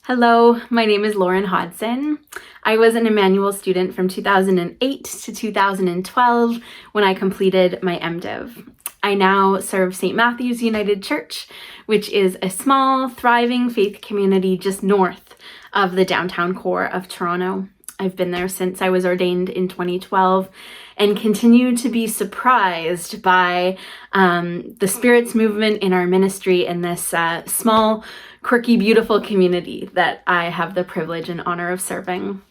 Hello, my name is Lauren Hodgson. I was an Emmanuel student from 2008 to 2012 when I completed my MDiv. I now serve St. Matthew's United Church, which is a small, thriving faith community just north of the downtown core of Toronto. I've been there since I was ordained in 2012 and continue to be surprised by the Spirit's movement in our ministry in this small, quirky, beautiful community that I have the privilege and honor of serving.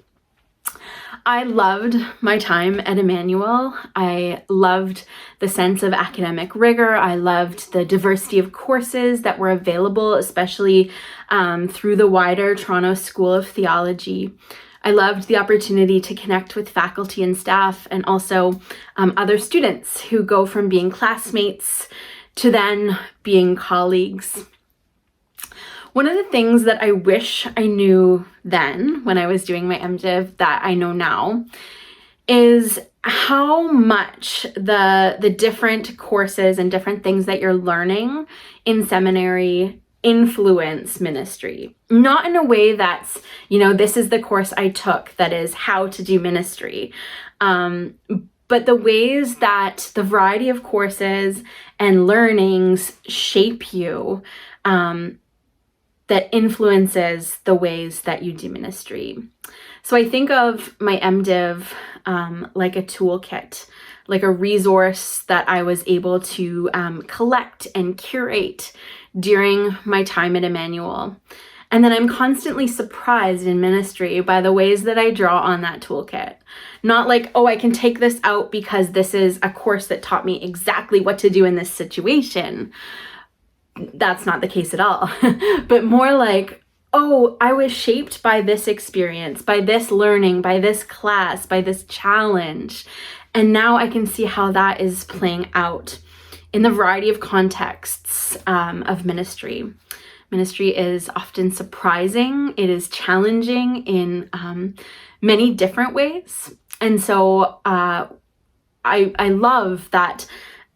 I loved my time at Emmanuel. I loved the sense of academic rigor. I loved the diversity of courses that were available, especially through the wider Toronto School of Theology. I loved the opportunity to connect with faculty and staff and also other students who go from being classmates to then being colleagues. One of the things that I wish I knew then when I was doing my MDiv that I know now is how much the different courses and different things that you're learning in seminary influence ministry. Not in a way that's, this is the course I took that is how to do ministry. But the ways that the variety of courses and learnings shape you, that influences the ways that you do ministry. So I think of my MDiv like a toolkit, like a resource that I was able to collect and curate during my time at Emmanuel. And then I'm constantly surprised in ministry by the ways that I draw on that toolkit. Not like, oh, I can take this out because this is a course that taught me exactly what to do in this situation. That's not the case at all. But more like, oh, I was shaped by this experience, by this learning, by this class, by this challenge. And now I can see how that is playing out in the variety of contexts of ministry. Ministry is often surprising. It is challenging in many different ways. And so I love that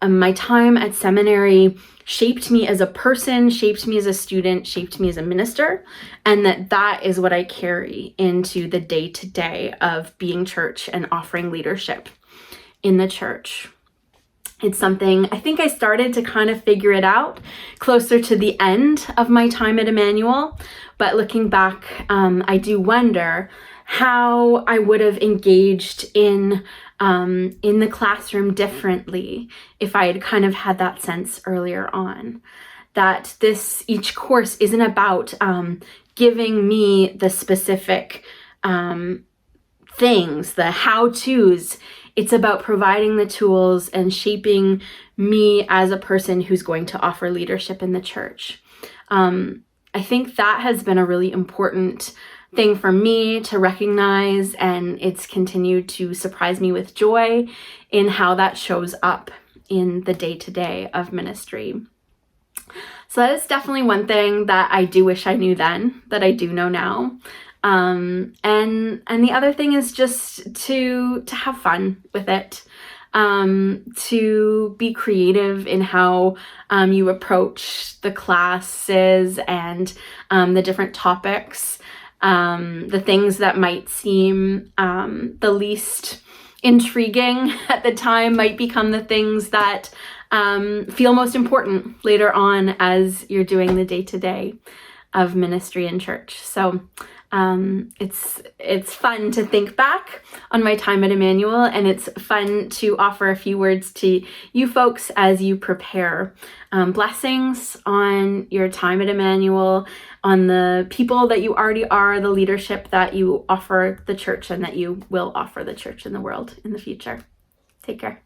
my time at seminary shaped me as a person, shaped me as a student, shaped me as a minister, and that is what I carry into the day-to-day of being church and offering leadership in the church. It's something I think I started to kind of figure it out closer to the end of my time at Emmanuel, but looking back, I do wonder how I would have engaged in the classroom differently if I had kind of had that sense earlier on. That each course isn't about giving me the specific things, the how-tos. It's about providing the tools and shaping me as a person who's going to offer leadership in the church. I think that has been a really important thing for me to recognize, and it's continued to surprise me with joy in how that shows up in the day-to-day of ministry. So that is definitely one thing that I do wish I knew then, that I do know now. And the other thing is just to have fun with it, to be creative in how you approach the classes and the different topics. The things that might seem the least intriguing at the time might become the things that feel most important later on as you're doing the day-to-day of ministry in church. So it's fun to think back on my time at Emmanuel, and it's fun to offer a few words to you folks as you prepare. Blessings on your time at Emmanuel, on the people that you already are, the leadership that you offer the church and that you will offer the church in the world in the future. Take care.